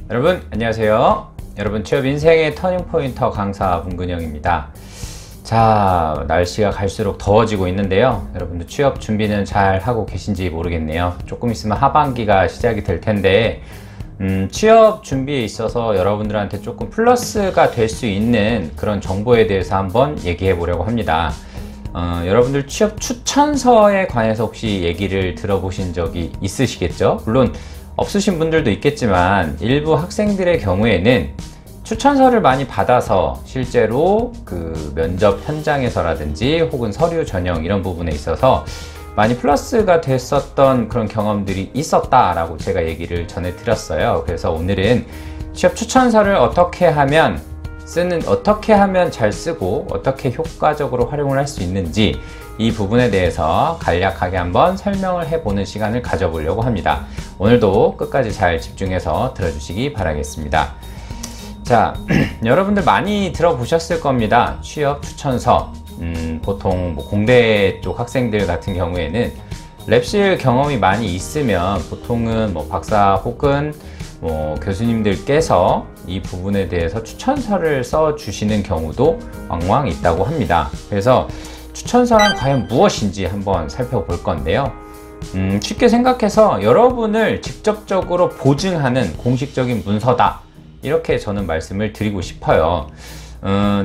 여러분 안녕하세요. 여러분 취업 인생의 터닝포인터 강사 문근영입니다. 자, 날씨가 갈수록 더워지고 있는데요. 여러분들 취업 준비는 잘 하고 계신지 모르겠네요. 조금 있으면 하반기가 시작이 될 텐데 취업 준비에 있어서 여러분들한테 조금 플러스가 될 수 있는 그런 정보에 대해서 한번 얘기해 보려고 합니다. 여러분들 취업 추천서에 관해서 혹시 얘기를 들어보신 적이 있으시겠죠? 물론 없으신 분들도 있겠지만 일부 학생들의 경우에는 추천서를 많이 받아서 실제로 그 면접 현장에서라든지 혹은 서류 전형 이런 부분에 있어서 많이 플러스가 됐었던 그런 경험들이 있었다라고 제가 얘기를 전해 드렸어요. 그래서 오늘은 취업 추천서를 어떻게 하면 잘 쓰고 어떻게 효과적으로 활용을 할 수 있는지 이 부분에 대해서 간략하게 한번 설명을 해보는 시간을 가져보려고 합니다. 오늘도 끝까지 잘 집중해서 들어주시기 바라겠습니다. 자, 여러분들 많이 들어보셨을 겁니다. 취업 추천서. 보통 공대 쪽 학생들 같은 경우에는 랩실 경험이 많이 있으면 보통은 박사 혹은 교수님들께서 이 부분에 대해서 추천서를 써 주시는 경우도 왕왕 있다고 합니다. 그래서 추천서란 과연 무엇인지 한번 살펴볼 건데요. 쉽게 생각해서 여러분을 직접적으로 보증하는 공식적인 문서다, 이렇게 저는 말씀을 드리고 싶어요.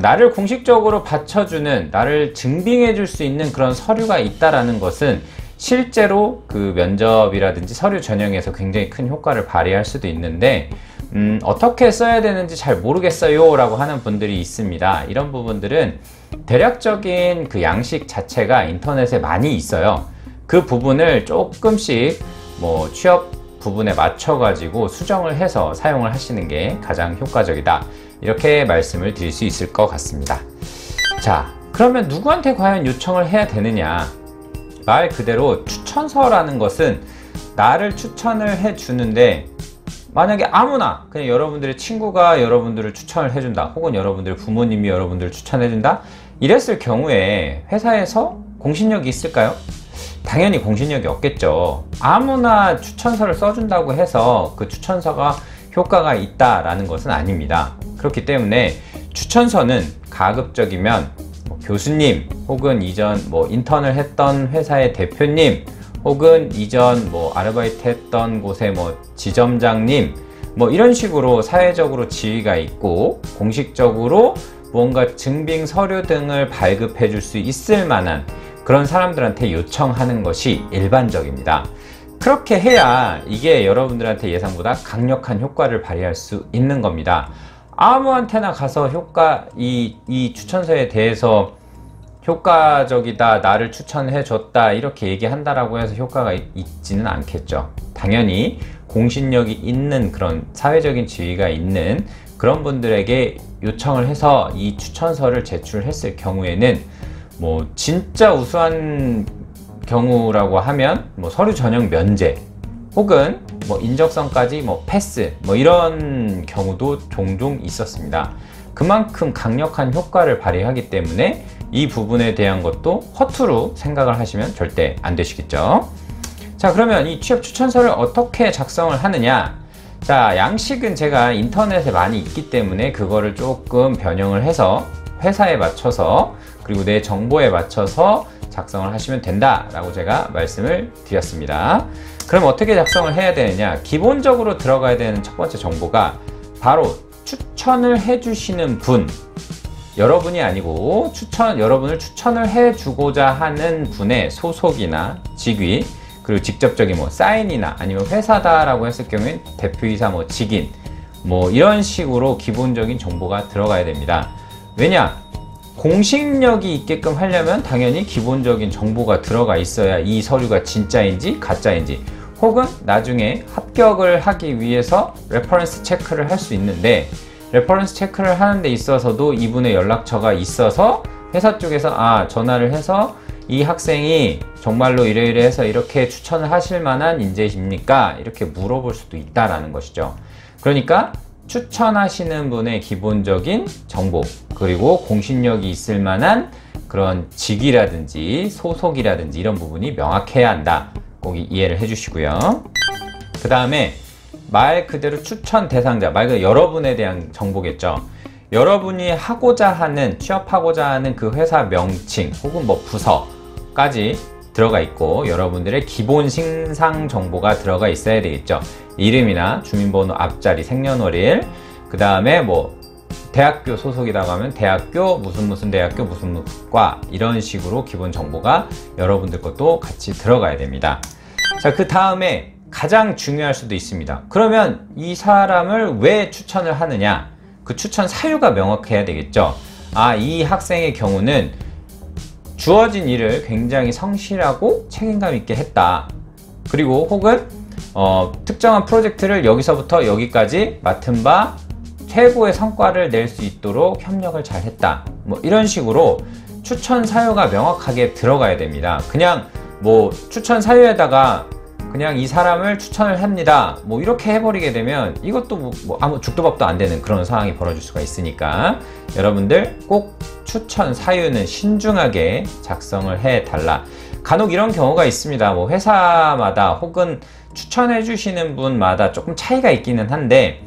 나를 공식적으로 받쳐주는, 나를 증빙해 줄 수 있는 그런 서류가 있다라는 것은 실제로 그 면접이라든지 서류 전형에서 굉장히 큰 효과를 발휘할 수도 있는데 어떻게 써야 되는지 잘 모르겠어요 라고 하는 분들이 있습니다. 이런 부분들은 대략적인 그 양식 자체가 인터넷에 많이 있어요. 그 부분을 조금씩 취업 부분에 맞춰 가지고 수정을 해서 사용을 하시는 게 가장 효과적이다, 이렇게 말씀을 드릴 수 있을 것 같습니다. 자, 그러면 누구한테 과연 요청을 해야 되느냐? 말 그대로 추천서라는 것은 나를 추천을 해 주는데, 만약에 아무나 그냥 여러분들의 친구가 여러분들을 추천을 해준다, 혹은 여러분들 부모님이 여러분들을 추천해 준다, 이랬을 경우에 회사에서 공신력이 있을까요? 당연히 공신력이 없겠죠. 아무나 추천서를 써준다고 해서 그 추천서가 효과가 있다라는 것은 아닙니다. 그렇기 때문에 추천서는 가급적이면 교수님 혹은 이전 인턴을 했던 회사의 대표님 혹은 이전 아르바이트 했던 곳의 지점장님 이런 식으로 사회적으로 지위가 있고 공식적으로 무언가 증빙 서류 등을 발급해 줄 수 있을 만한 그런 사람들한테 요청하는 것이 일반적입니다. 그렇게 해야 이게 여러분들한테 예상보다 강력한 효과를 발휘할 수 있는 겁니다. 아무한테나 가서 이 추천서에 대해서 효과적이다, 나를 추천해 줬다, 이렇게 얘기한다라고 해서 효과가 있지는 않겠죠. 당연히 공신력이 있는 그런 사회적인 지위가 있는 그런 분들에게 요청을 해서 이 추천서를 제출했을 경우에는 진짜 우수한 경우라고 하면 서류 전형 면제 혹은 인적성까지 패스 이런 경우도 종종 있었습니다. 그만큼 강력한 효과를 발휘하기 때문에 이 부분에 대한 것도 허투루 생각을 하시면 절대 안 되시겠죠. 자, 그러면 이 취업 추천서를 어떻게 작성을 하느냐? 자, 양식은 제가 인터넷에 많이 있기 때문에 그거를 조금 변형을 해서 회사에 맞춰서 그리고 내 정보에 맞춰서 작성을 하시면 된다 라고 제가 말씀을 드렸습니다. 그럼 어떻게 작성을 해야 되느냐? 기본적으로 들어가야 되는 첫 번째 정보가 바로 추천을 해주시는 분, 여러분이 아니고 여러분을 추천을 해주고자 하는 분의 소속이나 직위, 그리고 직접적인 사인이나 아니면 회사다라고 했을 경우엔 대표이사 직인 이런 식으로 기본적인 정보가 들어가야 됩니다. 왜냐? 공식력이 있게끔 하려면 당연히 기본적인 정보가 들어가 있어야 이 서류가 진짜인지 가짜인지 혹은 나중에 합격을 하기 위해서 레퍼런스 체크를 할 수 있는데, 레퍼런스 체크를 하는 데 있어서도 이분의 연락처가 있어서 회사 쪽에서 전화를 해서 이 학생이 정말로 이래이래해서 이렇게 추천을 하실 만한 인재십니까? 이렇게 물어볼 수도 있다라는 것이죠. 그러니까 추천하시는 분의 기본적인 정보, 그리고 공신력이 있을 만한 그런 직위라든지 소속이라든지 이런 부분이 명확해야 한다. 꼭 이해를 해 주시고요. 그 다음에 말 그대로 추천 대상자, 말 그대로 여러분에 대한 정보겠죠. 여러분이 하고자 하는, 취업하고자 하는 그 회사 명칭 혹은 뭐 부서까지 들어가 있고, 여러분들의 기본 신상 정보가 들어가 있어야 되겠죠. 이름이나 주민번호 앞자리, 생년월일, 그 다음에 뭐 대학교 소속이라고 하면 대학교 무슨 대학교 무슨 과, 이런 식으로 기본 정보가 여러분들 것도 같이 들어가야 됩니다. 자, 그 다음에 가장 중요할 수도 있습니다. 그러면 이 사람을 왜 추천을 하느냐, 그 추천 사유가 명확해야 되겠죠. 아, 이 학생의 경우는 주어진 일을 굉장히 성실하고 책임감 있게 했다. 그리고 혹은 특정한 프로젝트를 여기서부터 여기까지 맡은 바 최고의 성과를 낼 수 있도록 협력을 잘 했다. 뭐 이런 식으로 추천 사유가 명확하게 들어가야 됩니다. 그냥 뭐 추천 사유에다가 그냥 이 사람을 추천을 합니다, 뭐 이렇게 해버리게 되면 이것도 뭐 아무 죽도 밥도 안 되는 그런 상황이 벌어질 수가 있으니까, 여러분들 꼭 추천 사유는 신중하게 작성을 해 달라. 간혹 이런 경우가 있습니다. 뭐 회사마다 혹은 추천해 주시는 분마다 조금 차이가 있기는 한데,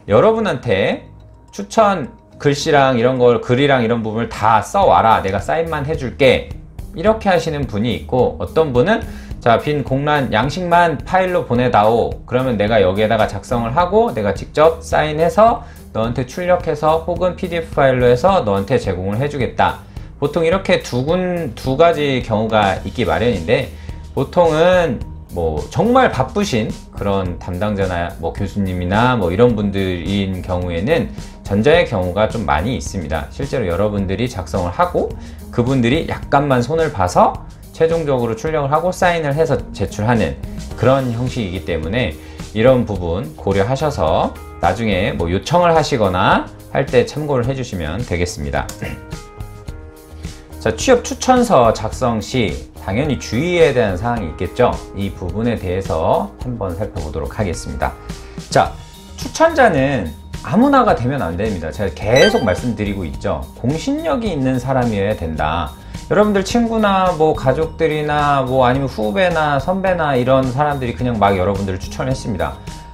여러분한테 추천 글씨랑 이런 걸, 글이랑 이런 부분을 다 써와라, 내가 사인만 해줄게, 이렇게 하시는 분이 있고, 어떤 분은 자, 빈 공란 양식만 파일로 보내다오. 그러면 내가 여기에다가 작성을 하고 내가 직접 사인해서 너한테 출력해서 혹은 PDF 파일로 해서 너한테 제공을 해주겠다. 보통 이렇게 두 가지 경우가 있기 마련인데, 보통은 뭐 정말 바쁘신 그런 담당자나 뭐 교수님이나 뭐 이런 분들인 경우에는 전자의 경우가 좀 많이 있습니다. 실제로 여러분들이 작성을 하고 그분들이 약간만 손을 봐서 최종적으로 출력을 하고 사인을 해서 제출하는 그런 형식이기 때문에, 이런 부분 고려하셔서 나중에 뭐 요청을 하시거나 할 때 참고를 해주시면 되겠습니다. 자, 취업 추천서 작성 시 당연히 주의해야 되는 사항이 있겠죠. 이 부분에 대해서 한번 살펴보도록 하겠습니다. 자, 추천자는 아무나가 되면 안 됩니다. 제가 계속 말씀드리고 있죠. 공신력이 있는 사람이어야 된다. 여러분들 친구나 뭐 가족들이나 뭐 아니면 후배나 선배나 이런 사람들이 그냥 막 여러분들을 추천했습니다.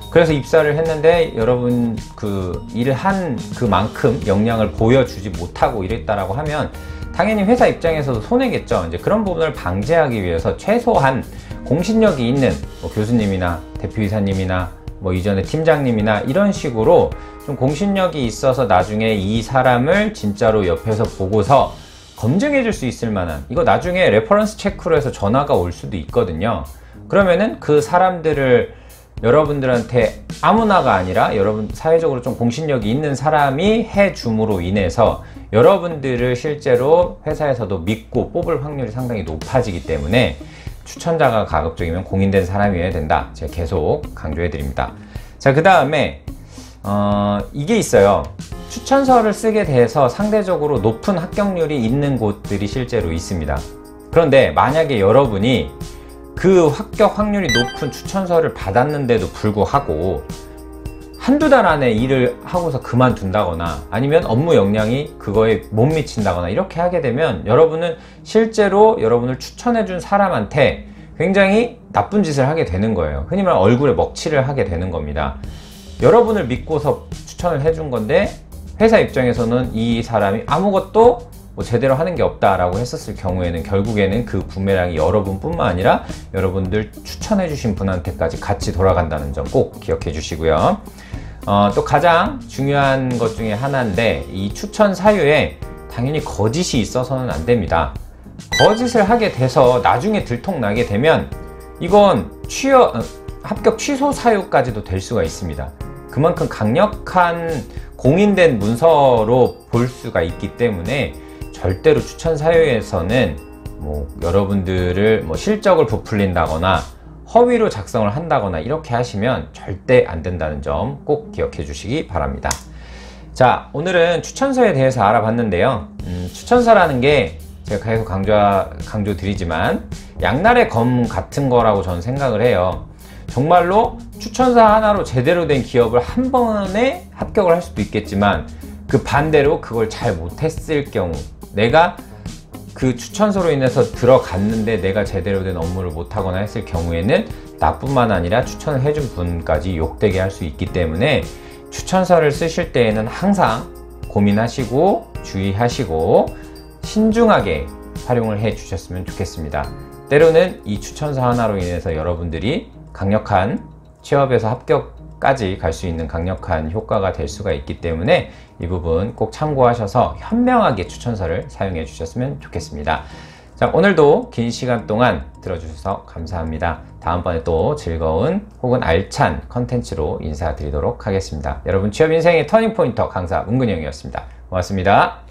그래서 입사를 했는데 여러분 그 일을 한 그만큼 역량을 보여주지 못하고 이랬다라고 하면 당연히 회사 입장에서도 손해겠죠. 이제 그런 부분을 방지하기 위해서 최소한 공신력이 있는 뭐 교수님이나 대표이사님이나 뭐 이전에 팀장님이나 이런 식으로 좀 공신력이 있어서 나중에 이 사람을 진짜로 옆에서 보고서 검증해 줄 수 있을 만한, 이거 나중에 레퍼런스 체크로 해서 전화가 올 수도 있거든요. 그러면은 그 사람들을 여러분들한테 아무나가 아니라 여러분 사회적으로 좀 공신력이 있는 사람이 해줌으로 인해서 여러분들을 실제로 회사에서도 믿고 뽑을 확률이 상당히 높아지기 때문에 추천자가 가급적이면 공인된 사람이어야 된다. 제가 계속 강조해 드립니다. 자, 그 다음에 이게 있어요. 추천서를 쓰게 돼서 상대적으로 높은 합격률이 있는 곳들이 실제로 있습니다. 그런데 만약에 여러분이 그 합격 확률이 높은 추천서를 받았는데도 불구하고 한두 달 안에 일을 하고서 그만둔다거나 아니면 업무 역량이 그거에 못 미친다거나 이렇게 하게 되면 여러분은 실제로 여러분을 추천해 준 사람한테 굉장히 나쁜 짓을 하게 되는 거예요. 흔히 말하면 얼굴에 먹칠을 하게 되는 겁니다. 여러분을 믿고서 추천을 해준 건데 회사 입장에서는 이 사람이 아무것도 뭐 제대로 하는 게 없다라고 했었을 경우에는 결국에는 그 부메랑이 여러분뿐만 아니라 여러분들 추천해 주신 분한테까지 같이 돌아간다는 점 꼭 기억해 주시고요. 또 가장 중요한 것 중에 하나인데, 이 추천 사유에 당연히 거짓이 있어서는 안 됩니다. 거짓을 하게 돼서 나중에 들통나게 되면 이건 합격 취소 사유까지도 될 수가 있습니다. 그만큼 강력한 공인된 문서로 볼 수가 있기 때문에 절대로 추천 사유에서는 뭐 여러분들을 뭐 실적을 부풀린다거나 허위로 작성을 한다거나 이렇게 하시면 절대 안 된다는 점 꼭 기억해 주시기 바랍니다. 자, 오늘은 추천서에 대해서 알아봤는데요. 추천서라는 게 제가 계속 강조 드리지만 양날의 검 같은 거라고 저는 생각을 해요. 정말로 추천서 하나로 제대로 된 기업을 한 번에 합격을 할 수도 있겠지만, 그 반대로 그걸 잘 못했을 경우, 내가 그 추천서로 인해서 들어갔는데 내가 제대로 된 업무를 못하거나 했을 경우에는 나뿐만 아니라 추천을 해준 분까지 욕되게 할 수 있기 때문에 추천서를 쓰실 때에는 항상 고민하시고 주의하시고 신중하게 활용을 해 주셨으면 좋겠습니다. 때로는 이 추천서 하나로 인해서 여러분들이 강력한 취업에서 합격까지 갈 수 있는 강력한 효과가 될 수가 있기 때문에 이 부분 꼭 참고하셔서 현명하게 추천서를 사용해 주셨으면 좋겠습니다. 자, 오늘도 긴 시간 동안 들어주셔서 감사합니다. 다음번에 또 즐거운 혹은 알찬 컨텐츠로 인사드리도록 하겠습니다. 여러분 취업 인생의 터닝포인터 강사 문근영이었습니다. 고맙습니다.